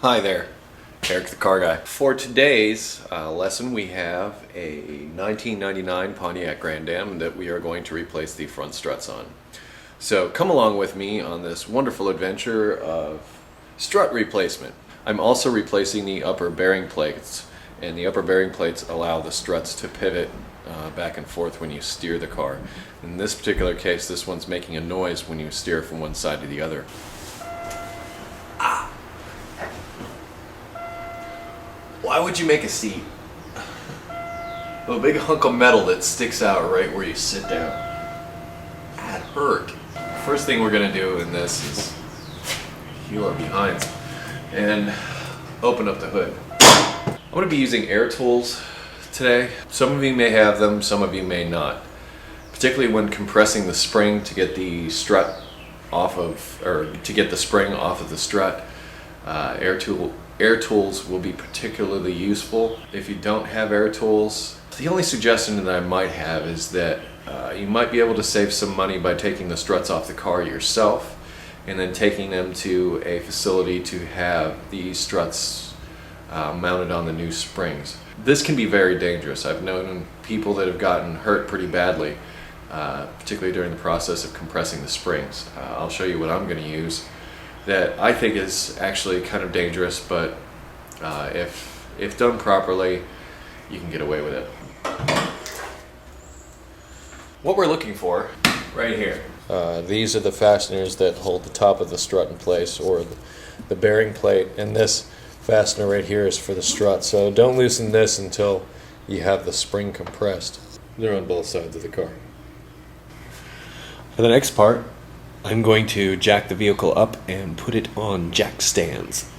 Hi there, Eric the Car Guy. For today's lesson we have a 1999 Pontiac Grand Am that we are going to replace the front struts on. So come along with me on this wonderful adventure of strut replacement. I'm also replacing the upper bearing plates, and the upper bearing plates allow the struts to pivot back and forth when you steer the car. In this particular case, this one's making a noise when you steer from one side to the other. Why would you make a seat? A big hunk of metal that sticks out right where you sit down. That hurt. First thing we're going to do in this is heal our behinds and open up the hood. I'm going to be using air tools today. Some of you may have them, some of you may not. Particularly when compressing the spring to get the strut off of, or to get the spring off of the strut, air tools will be particularly useful. If you don't have air tools, the only suggestion that I might have is that you might be able to save some money by taking the struts off the car yourself and then taking them to a facility to have the struts mounted on the new springs. This can be very dangerous. I've known people that have gotten hurt pretty badly, particularly during the process of compressing the springs. I'll show you what I'm going to use that I think is actually kind of dangerous, but if done properly, you can get away with it. What we're looking for right here. These are the fasteners that hold the top of the strut in place, or the bearing plate, and this fastener right here is for the strut. So don't loosen this until you have the spring compressed. They're on both sides of the car. For the next part, I'm going to jack the vehicle up and put it on jack stands.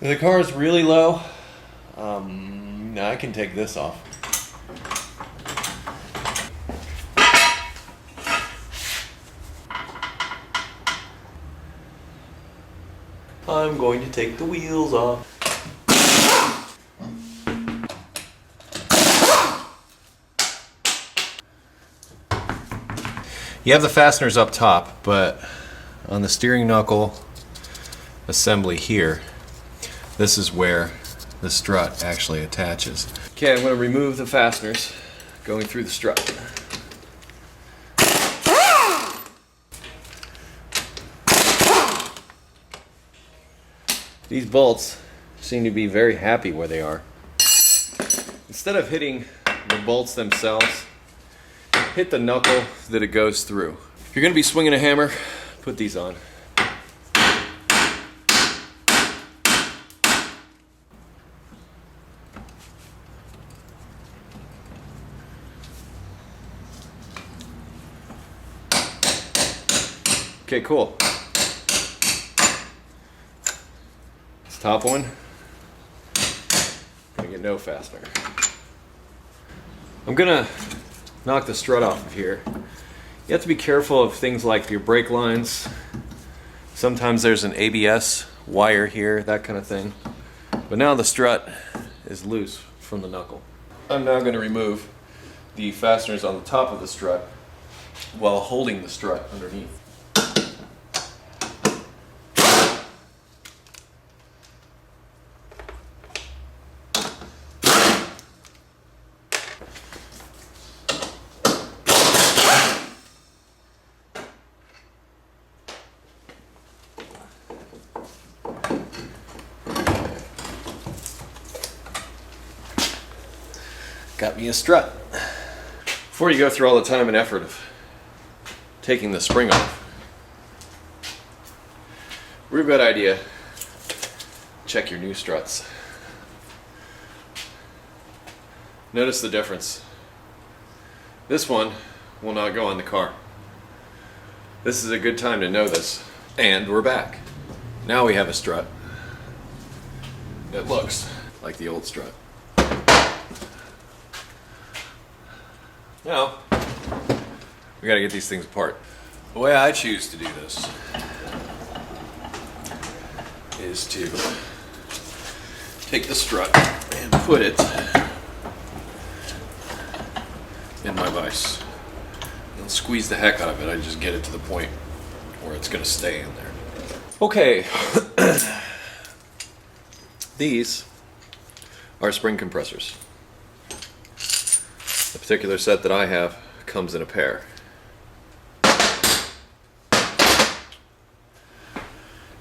The car is really low. I can take this off. I'm going to take the wheels off. You have the fasteners up top, but on the steering knuckle assembly here, this is where the strut actually attaches. Okay, I'm going to remove the fasteners going through the strut. These bolts seem to be very happy where they are. Instead of hitting the bolts themselves, hit the knuckle that it goes through. If you're going to be swinging a hammer, put these on. Okay, cool. This top one, gonna get no fastener. I'm gonna knock the strut off of here. You have to be careful of things like your brake lines. Sometimes there's an ABS wire here, that kind of thing. But now the strut is loose from the knuckle. I'm now going to remove the fasteners on the top of the strut while holding the strut underneath. Got me a strut. Before you go through all the time and effort of taking the spring off, real good idea, check your new struts. Notice the difference. This one will not go on the car. This is a good time to know this. And we're back. Now we have a strut that looks like the old strut. Now, we gotta get these things apart. The way I choose to do this is to take the strut and put it in my vise. squeeze the heck out of it. I just get it to the point where it's going to stay in there. Okay. These are spring compressors. The particular set that I have comes in a pair.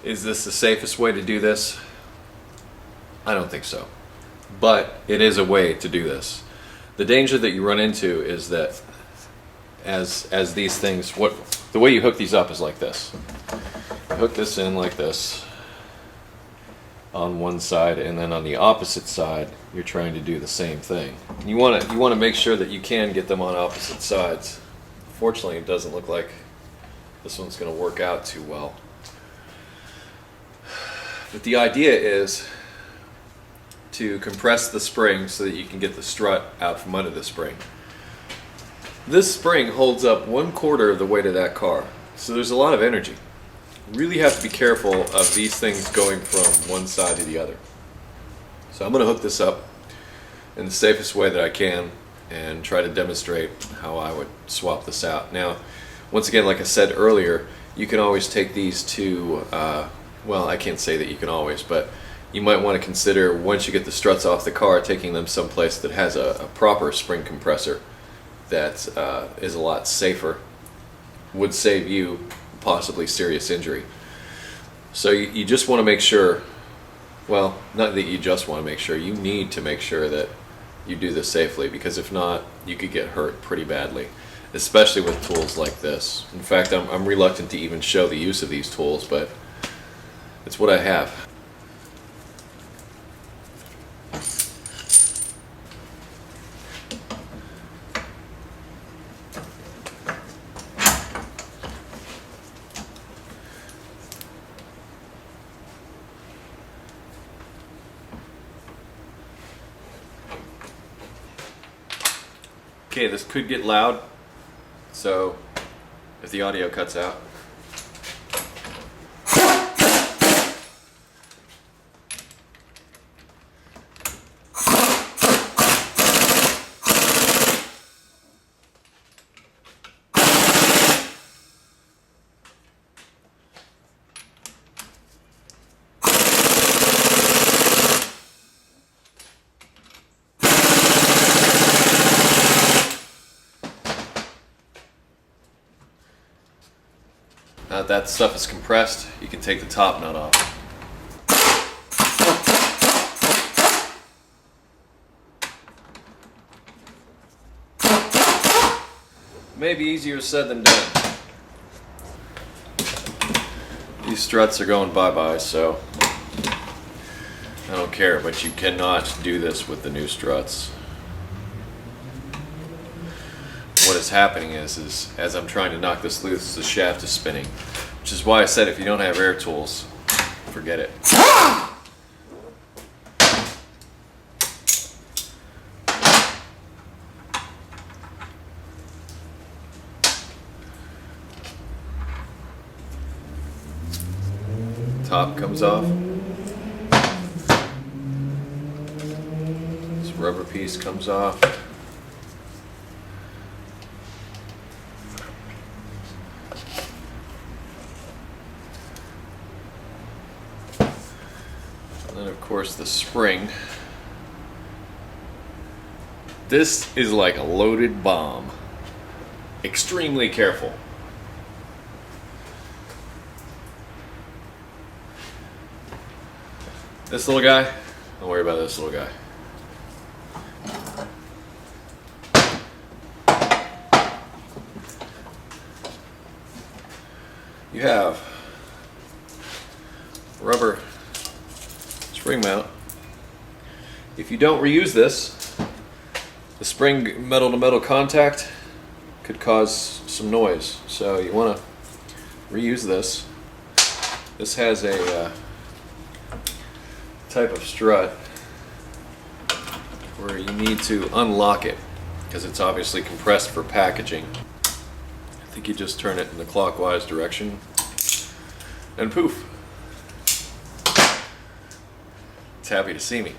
Is this the safest way to do this? I don't think so. But it is a way to do this. The danger that you run into is that as these things, the way you hook these up is like this. You hook this in like this on one side, and then on the opposite side you're trying to do the same thing. You want to make sure that you can get them on opposite sides. Fortunately, it doesn't look like this one's going to work out too well. But the idea is to compress the spring so that you can get the strut out from under the spring. This spring holds up 1/4 of the weight of that car, so there's a lot of energy. You really have to be careful of these things going from one side to the other. So I'm going to hook this up in the safest way that I can and try to demonstrate how I would swap this out. Now, once again, like I said earlier, you can always take these to well, I can't say that you can always, but you might want to consider, once you get the struts off the car, taking them someplace that has a proper spring compressor that is a lot safer, would save you possibly serious injury. So you just want to make sure, well, not that you just want to make sure, you need to make sure that you do this safely, because if not, you could get hurt pretty badly, especially with tools like this. In fact, I'm reluctant to even show the use of these tools, but it's what I have. Okay, this could get loud, so if the audio cuts out. Now that that stuff is compressed, you can take the top nut off. Maybe easier said than done. These struts are going bye-bye, so I don't care, but you cannot do this with the new struts. What is happening is as I'm trying to knock this loose, the shaft is spinning, which is why I said if you don't have air tools, forget it. Top comes off. This rubber piece comes off. And then of course the spring. This is like a loaded bomb. Extremely careful. This little guy, don't worry about this little guy. You have rubber spring mount. If you don't reuse this, the spring metal to metal contact could cause some noise. So you want to reuse this. This has a type of strut where you need to unlock it because it's obviously compressed for packaging. I think you just turn it in the clockwise direction and poof, it's happy to see me.